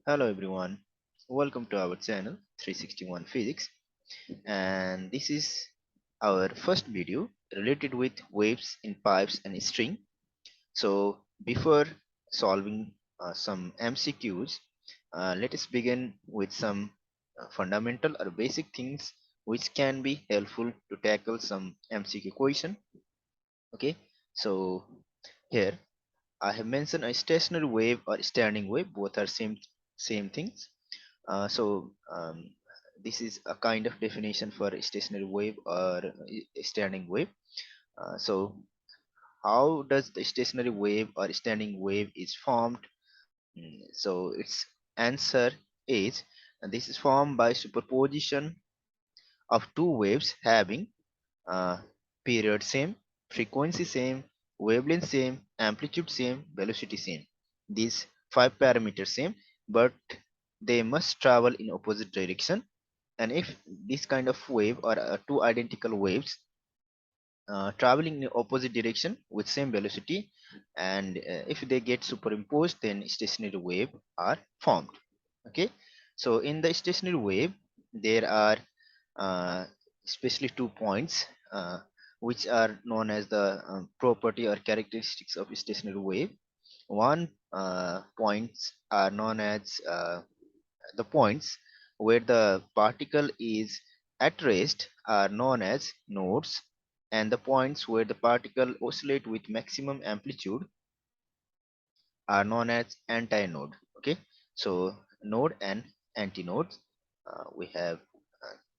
Hello everyone, welcome to our channel 361 Physics, and this is our first video related with waves in pipes and string. So before solving some MCQs, let us begin with some fundamental or basic things which can be helpful to tackle some MCQ question. Okay, so here I have mentioned a stationary wave or standing wave, both are same things. So this is a kind of definition for a stationary wave or a standing wave. So how does the stationary wave or standing wave is formed? So its answer is this is formed by superposition of two waves having uh, period same, frequency same, wavelength same, amplitude same, velocity same. These five parameters same, but they must travel in opposite direction. And if this kind of wave or two identical waves traveling in opposite direction with same velocity, and if they get superimposed, then stationary wave are formed. Okay, so in the stationary wave there are uh, especially 2 points which are known as the property or characteristics of stationary wave. One points are known as the points where the particle is at rest are known as nodes, and the points where the particle oscillate with maximum amplitude are known as antinode. Okay, so node and antinodes, we have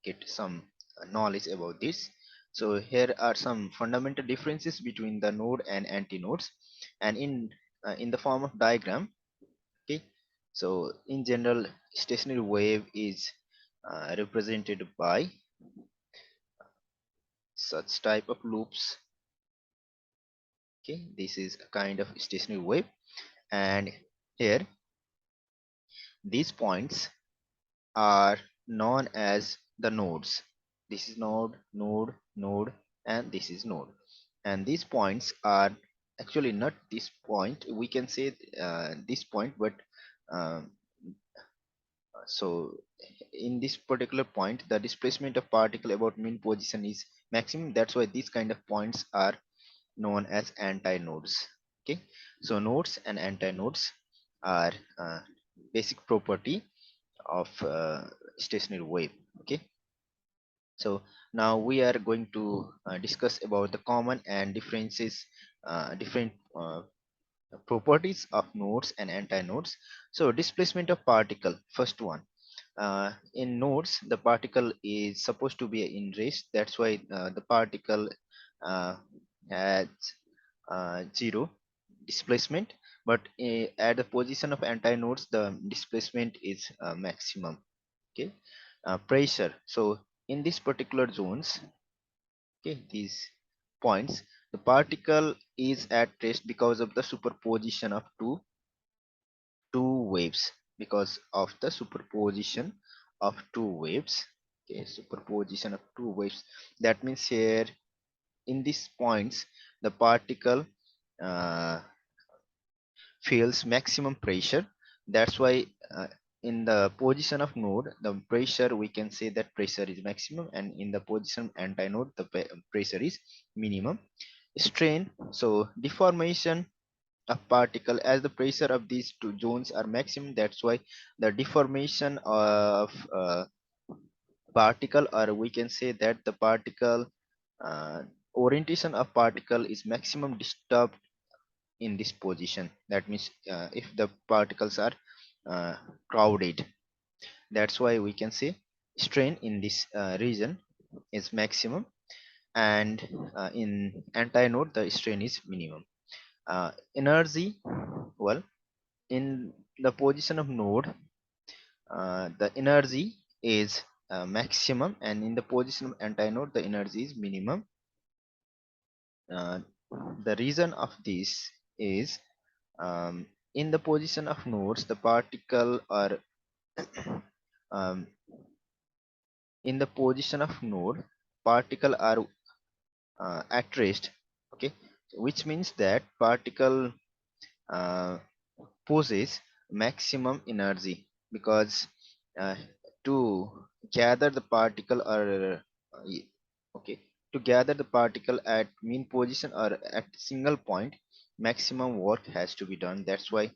get some knowledge about this. So here are some fundamental differences between the node and antinodes, and in the form of diagram. Okay, so in general stationary wave is represented by such type of loops. Okay, this is a kind of stationary wave, and here these points are known as the nodes. This is node, node, node, and this is node. And these points are actually not this point. We can say this point, but um, so in this particular point, the displacement of particle about mean position is maximum. That's why these kind of points are known as antinodes. Okay, so nodes and antinodes are basic property of stationary wave. Okay, so now we are going to discuss about the common and different properties of nodes and antinodes. So displacement of particle, first one. In nodes the particle is supposed to be in rest, that's why the particle uh, has zero displacement, but at the position of antinodes the displacement is maximum. Okay, pressure, so in this particular zones, okay, these points, the particle is at rest because of the superposition of two waves, because of the superposition of two waves. Okay, superposition of two waves, that means here in these points the particle uh, feels maximum pressure. That's why in the position of node the pressure, we can say that pressure is maximum, and in the position antinode the pressure is minimum. Strain, so deformation of particle, as the pressure of these two zones are maximum, that's why the deformation of particle, or we can say that the particle uh, orientation of particle is maximum disturbed in this position. That means if the particles are uh, crowded, that's why we can say strain in this region is maximum, and in antinode the strain is minimum. Energy, well, in the position of node the energy is maximum, and in the position of antinode the energy is minimum. uh, the reason of this is in the position of nodes the particle are um, in the position of node particle are at rest. Okay, which means that particle uh, possess maximum energy. because uh, to gather the particle or y- okay, to gather the particle at mean position or at single point, maximum work has to be done. That's why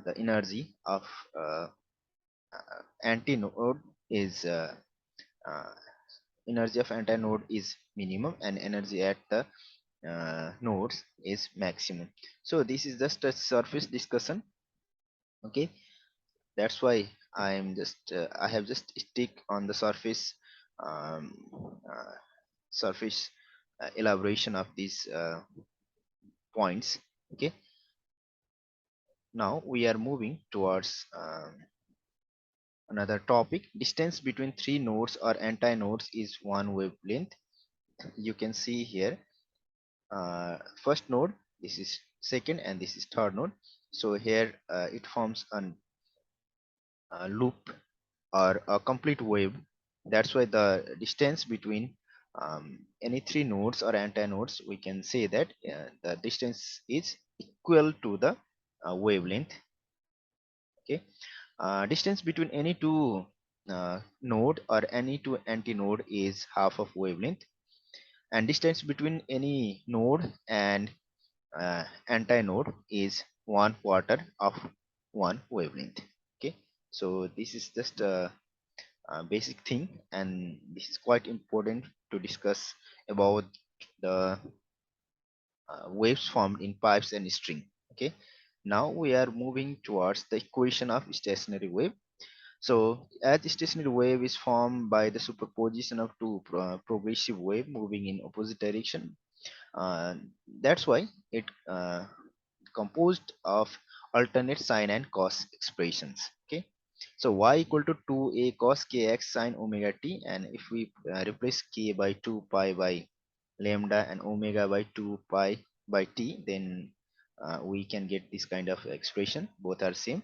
the energy of uh, antinode is uh, energy of antinode is minimum and energy at the nodes is maximum. So this is just a surface discussion. Okay, that's why I have just stick on the surface um, uh, surface elaboration of these points. Okay, now we are moving towards another topic. Distance between three nodes or antinodes is one wavelength. You can see here, first node, this is second, and this is third node. So here it forms an loop or a complete wave. That's why the distance between any three nodes or antinodes, we can say that the distance is equal to the wavelength. Okay, distance between any two node or any two antinode is half of wavelength, and distance between any node and antinode is 1/4 of one wavelength. Okay, so this is just a basic thing, and this is quite important to discuss about the waves formed in pipes and string. Okay, now we are moving towards the equation of stationary wave. So as stationary wave is formed by the superposition of two progressive wave moving in opposite direction, uh, that's why it composed of alternate sine and cos expressions. Okay, so y equal to 2a cos kx sine omega t, and if we replace k by 2 pi by lambda and omega by 2 pi by t, then we can get this kind of expression. Both are same.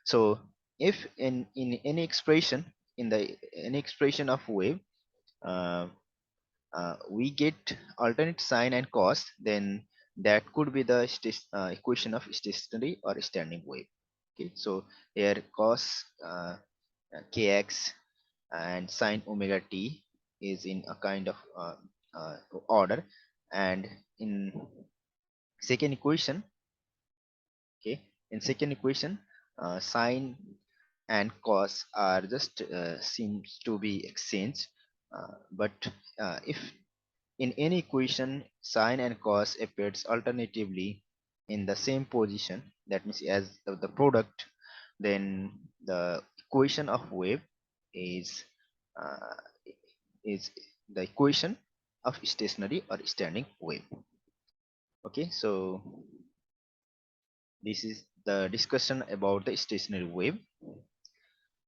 So if in any expression, in the any expression of wave, uh, we get alternate sine and cos, then that could be the equation of stationary or standing wave. Okay, so here cos kx and sine omega t is in a kind of uh, order, and in second equation, okay, in second equation, sine and cos are just seems to be exchanged, but if in any equation sine and cos appears alternatively in the same position, that means as the product, then the equation of wave is uh, is the equation of stationary or standing wave. Okay, so this is the discussion about the stationary wave.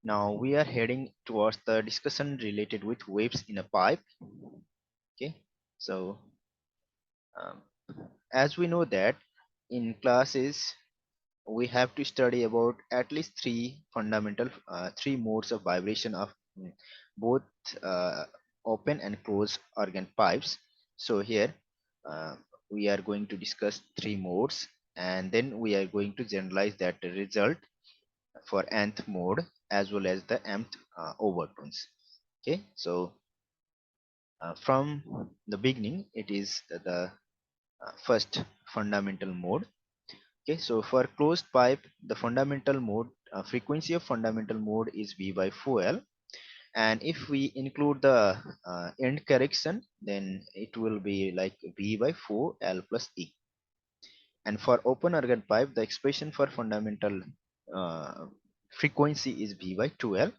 Now we are heading towards the discussion related with waves in a pipe. Okay, so um, as we know that in classes we have to study about at least three modes of vibration of both uh, open and closed organ pipes. So here uh, we are going to discuss three modes, and then we are going to generalize that result for nth mode as well as the mth overtones. Okay, so from the beginning, it is the first fundamental mode. Okay, so for closed pipe, the fundamental mode frequency of fundamental mode is V by 4L, and if we include the end correction, then it will be like V by 4L plus E. And for open organ pipe, the expression for fundamental uh, frequency is V by 2L,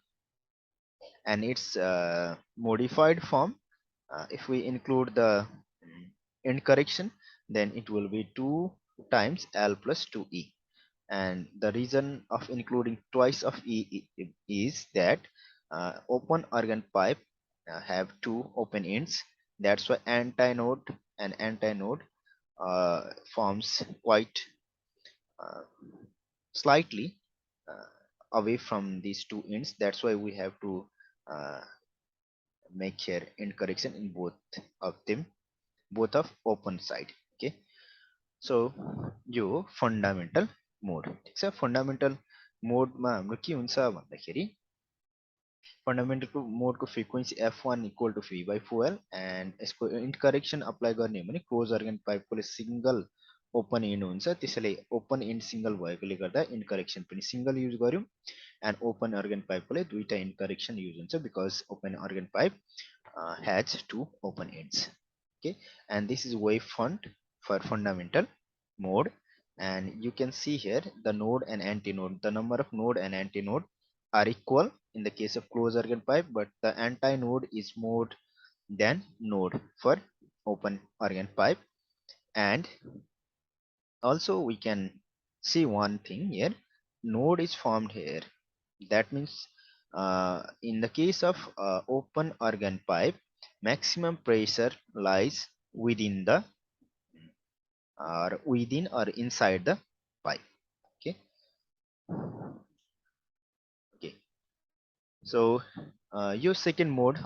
and its modified form, if we include the end correction, then it will be 2 times L plus 2E. And the reason of including twice of is that open organ pipe have two open ends. That's why antinode forms quite uh, slightly uh, away from these two ends. That's why we have to uh, make here end correction in both of them, both of open side. Okay, so जो fundamental mode, ठीक है, fundamental मोडमा हाम्रो के हुन्छ भन्दाखेरि fundamental मोडको frequency f1 equal to v/4l and यसको इन्करेक्सन अप्लाई गर्ने हो भने क्लोज अर्गन पाइपकोले सिंगल ओपन एन्ड हुन्छ, त्यसैले ओपन एन्ड सिंगल भएकोले गर्दा इन्करेक्सन पनि सिंगल युज गर्यौं एन्ड ओपन अर्गन पाइपकोले दुईटा इन्करेक्सन युज हुन्छ because open organ pipe has two open ends. Okay, and this is wave front for fundamental mode, and you can see here the node and antinode. The number of node and antinode are equal in the case of closed organ pipe, but the antinode is more than node for open organ pipe. And also we can see one thing here, node is formed here. That means in the case of open organ pipe, maximum pressure lies within or inside the pipe. Okay, okay. So your second mode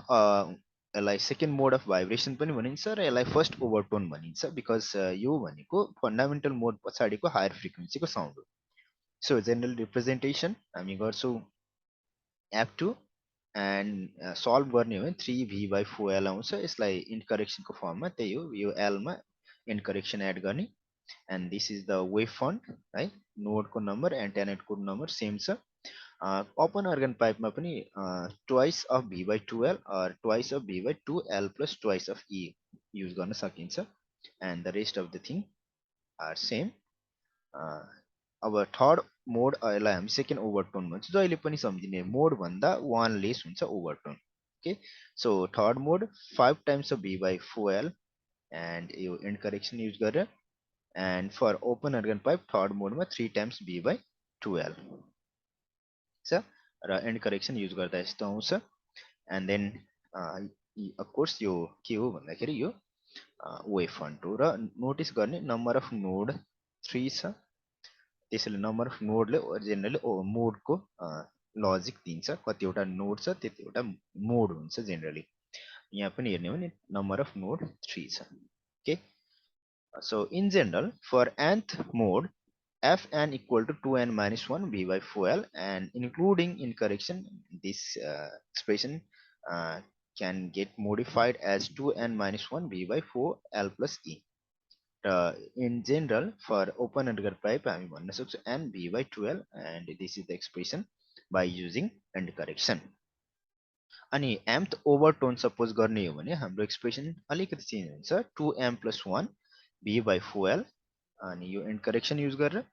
यसलाई second mode of vibration पनि भनिन्छ र यसलाई first overtone भनिन्छ because यो भनेको fundamental mode पछाडिको higher फ्रिक्वेन्सीको sound हो. सो general representation हामी गर्छौँ f2 एन्ड सल्भ गर्ने हो भने 3v/4l आउँछ. यसलाई इन्करेक्सनको फर्ममा त्यही हो, यो l मा इन्करेक्सन एड गर्ने and this is the wave front है. नोडको नम्बर एन्टेनाइडको नम्बर सेम छ. ओपन अर्गन पाइपमा पनि twice of v/2l or twice of v/2l plus twice of e use गर्न सकिन्छ and the rest of the thing are same. अब third mode यसलाई हामी सेकेन्ड ओभरटोन भन्छौँ, जहिले पनि सम्झिने मोड भन्दा वान लेस हुन्छ overtone. Okay, so third mode 5 times of v/4l and यो एन्ड करेक्सन युज गरेर, and for open organ pipe third मोडमा 3 टाइम्स v/2l छ र एन्ड करेक्सन युज गर्दा यस्तो आउँछ. एन्ड देन अफकोर्स यो के हो भन्दाखेरि यो वेभ फन्ट हो र नोटिस गर्ने नम्बर अफ नोड 3 छ, त्यसैले नम्बर अफ नोडले जेनरली मोडको लजिक दिन्छ, कतिवटा नोड छ त्यतिवटा मोड हुन्छ जेनरली. यहाँ पनि हेर्ने हो भने नम्बर अफ नोड 3 छ. Okay, so in general for nth mode fn equal to 2n minus 1 v/4l, and including incorrection this expression can get modified as 2n minus 1 v/4l plus e. In general for open organ pipe हामी भन्न सक्छौँ n v/2l, and this is the expression by using end correction. अनि mth overtone suppose गर्ने हो भने हाम्रो expression अलिकति change हुन्छ, 2m plus 1 v/4l अनि यो एन्ड करेक्सन युज गरेर.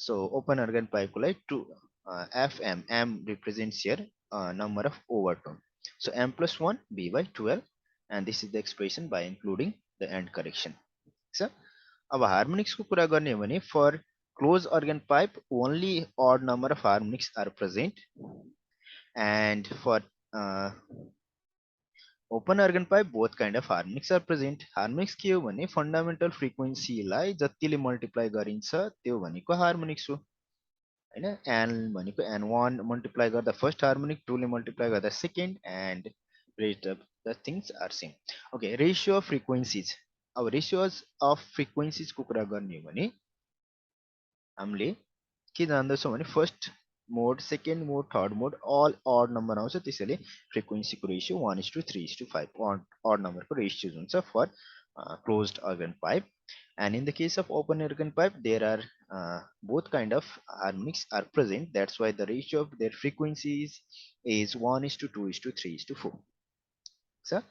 सो ओपन अर्गन पाइपको लागि 2 fm, m represents here number of overtone, so m plus 1 v/2l, and this is the expression by including the end correction. So अब हार्मोनिक्सको कुरा गर्ने हो भने for close organ pipe only odd number of harmonics are present, and for open organ pipe both kind of harmonics are present. Harmonics के हो भने fundamental फ्रिक्वेन्सीलाई जतिले multiply गरिन्छ त्यो भनेको हार्मोनिक्स हो हैन. एन भनेको n1 मल्टिप्लाई गर्दा फर्स्ट हार्मोनिक, 2 ले मल्टिप्लाई गर्दा second, and rest of the things are same. Okay, ratio of फ्रिक्वेन्सीज. अब रेसियोज अफ फ्रिक्वेन्सीजको कुरा गर्ने हो भने हामीले के जान्दछौँ भने first mode, second mode, third mode all odd number आउँछ, त्यसैले फ्रिक्वेन्सीको रेसियो 1:3:5 अड नम्बरको रेसियो हुन्छ फर closed organ pipe. And in the case of open organ pipe there are both kind of harmonics are present, that's why the ratio of their frequencies is 1:2:3:4. so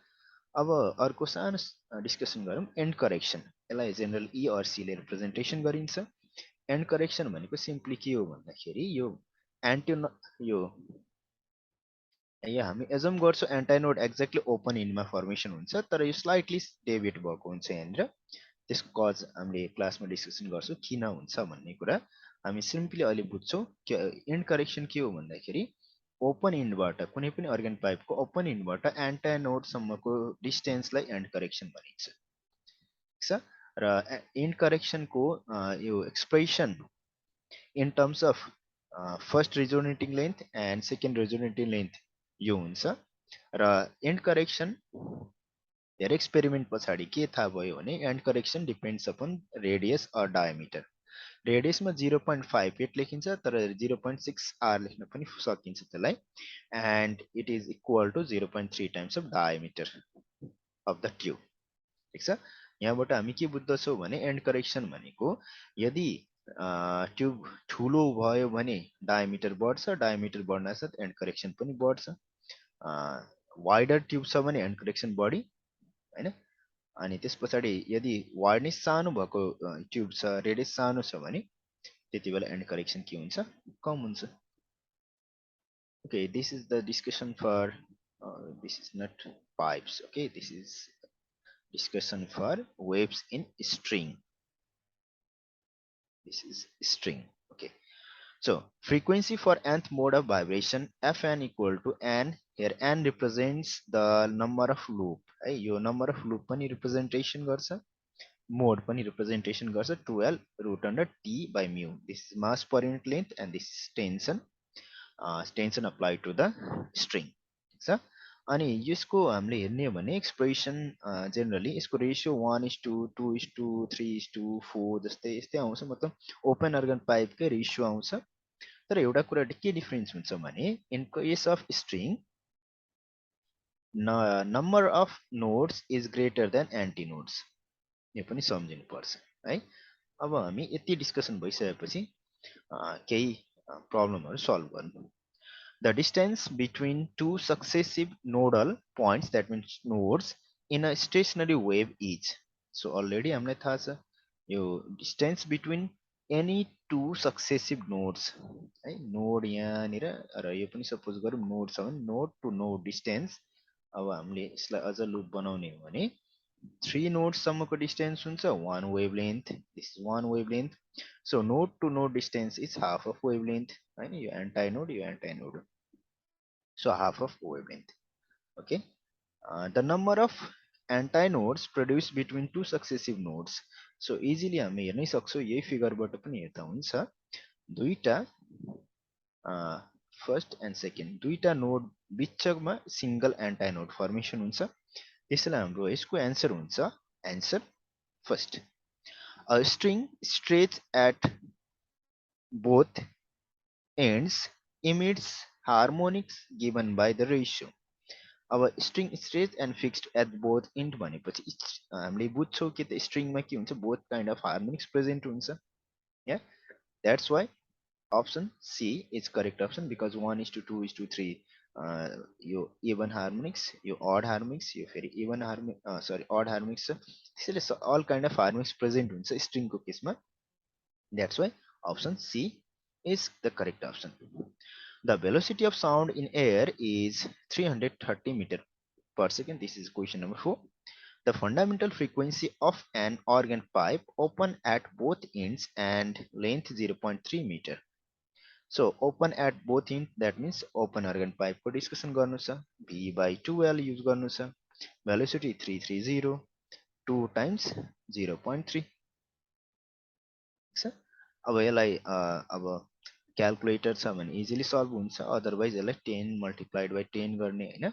अब अर्को सानो discussion गरौँ end correction. यसलाई general ई अर सी ले representation गरिन्छ. End correction भनेको simply के हो भन्दाखेरि यो यो हामी एजम गर्छौँ एन्टाइनोड एक्ज्याक्टली ओपन इनमा फर्मेसन हुन्छ, तर यो स्लाइटली डेभिएट भएको हुन्छ यहाँनिर. त्यसको कज हामीले क्लासमा डिस्कसन गर्छौँ किन हुन्छ भन्ने कुरा. हामी सिम्पली अहिले बुझ्छौँ एन्ड करेक्सन के हो भन्दाखेरि ओपन इन्डबाट कुनै पनि अर्गन पाइपको ओपन इन्डबाट एन्टाइनोडसम्मको डिस्टेन्सलाई एन्ड करेक्सन भनिन्छ. र एन्ड करेक्सनको यो expression in terms of first resonating length and second resonating length यो हुन्छ. र एन्ड करेक्सन धेरै एक्सपेरिमेन्ट पछाडि के थाहा भयो भने end correction depends upon radius or diameter. रेडियसमा 0.58 लेखिन्छ तर 0.6 आर लेख्न पनि सकिन्छ त्यसलाई and it is equal to 0.3 times of diameter of the tube ठिक छ यहाँबाट हामी के बुझ्दछौँ भने एन्ड करेक्सन भनेको यदि ट्युब ठुलो भयो भने डायमिटर बढ्छ डायमिटर बढ्नासाथ एन्ड करेक्सन पनि बढ्छ वाइडर ट्युब छ भने एन्ड करेक्सन बढी हैन अनि त्यस पछाडि यदि वाइडनेस सानो भएको ट्युब छ रेडियस सानो छ भने त्यति बेला एन्ड करेक्सन के हुन्छ कम हुन्छ okay this is the discussion for this is not pipes okay this is discussion for waves in string this is string okay so frequency for nth mode of vibration fn equal to n here n represents the number of loop है यो number of loop पनि representation गर्छ mode पनि representation गर्छ 12 root under t by mu this is mass per unit length and this is tension applied to the string ठिक छ अनि यसको हामीले हेर्ने भने एक्सप्रेसन जेनरली यसको रेशियो 1:2:3:4 जस्तै यस्तै आउँछ मतलब ओपन अर्गन पाइपकै रेशियो आउँछ तर एउटा कुरा के डिफरेन्स हुन्छ भने in case of string number of nodes is greater than antinodes यो पनि सम्झिनु पर्छ है अब हामी यति डिस्कसन भइसकेपछि केही प्रब्लमहरु सल्भ गर्नु the distance between two successive nodal points that means nodes in a stationary wave is so already हामीलाई थाहा छ यो distance between any two successive nodes है नोड यहाँनिर र यो पनि सपोज गरौँ नोड छ भने नोड टु नोड डिस्टेन्स अब हामीले यसलाई अझ लुप बनाउने हो भने 3 nodes सम्मको डिस्टेन्स हुन्छ 1 wavelength this is 1 wavelength so node to node distance is half of wavelength हैन यो एन्टी नोड यो anti node so half of wavelength okay the number of antinodes produced between two successive nodes so easily हामी हेर्नै सक्छौं यही फिगरबाट पनि हेर्दा हुन्छ दुईटा फर्स्ट एन्ड सेकेन्ड दुईटा नोड बिचमा सिंगल एन्टाइनोड फर्मेसन हुन्छ त्यसैले हाम्रो यसको आन्सर हुन्छ answer first a string stretched at both ends emits harmonics given by the ratio अब string stretched and fixed at both end भनेपछि हामीले बुझ्छौं कि त string मा के हुन्छ both kind of harmonics present हुन्छ yeah that's why option C is correct option because 1:2:3 yo even harmonics yo odd harmonics यो फेरि even harmonics sorry odd harmonics छ त्यसैले all kind of harmonics present हुन्छ string को केसमा that's why option C is the correct option the velocity of sound in air is 330 meter per second this is question number 4 the fundamental frequency of an organ pipe open at both ends and length 0.3 meter so open at both ends that means open organ pipe को discussion गर्नु छ v by 2l use गर्नु छ velocity 330 2 times 0.3 अब यसलाई अब calculator छ भने इजिली सल्भ हुन्छ अदरवाइज यसलाई 10 मल्टिप्लाइड बाइ 10 गर्ने हैन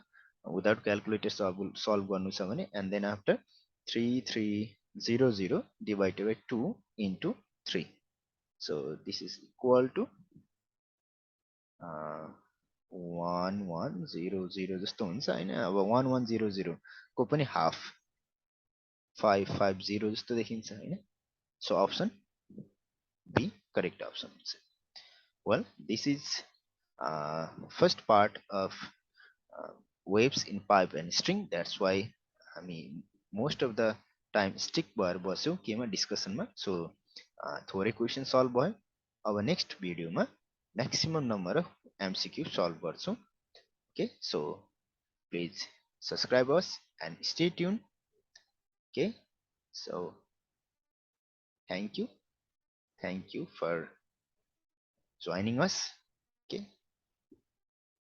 विदाउट क्याल्कुलेटर सल्भ गर्नु छ भने and then after 3300 divided by 2 into 3 so this is equal to 1100 जस्तो हुन्छ हैन अब 1100 को पनि हाफ 550 जस्तो देखिन्छ हैन so option B correct option हुन्छ well this is first part of waves in pipe and string that's why हामी most of the time stick भएर बस्यौं केमा डिस्कसनमा सो थोरै क्वेशन सल्भ भयो अब नेक्स्ट भिडियोमा maximum number of MCQ solve गर्छौं okay so please subscribe us and stay tuned okay so thank you for joining us okay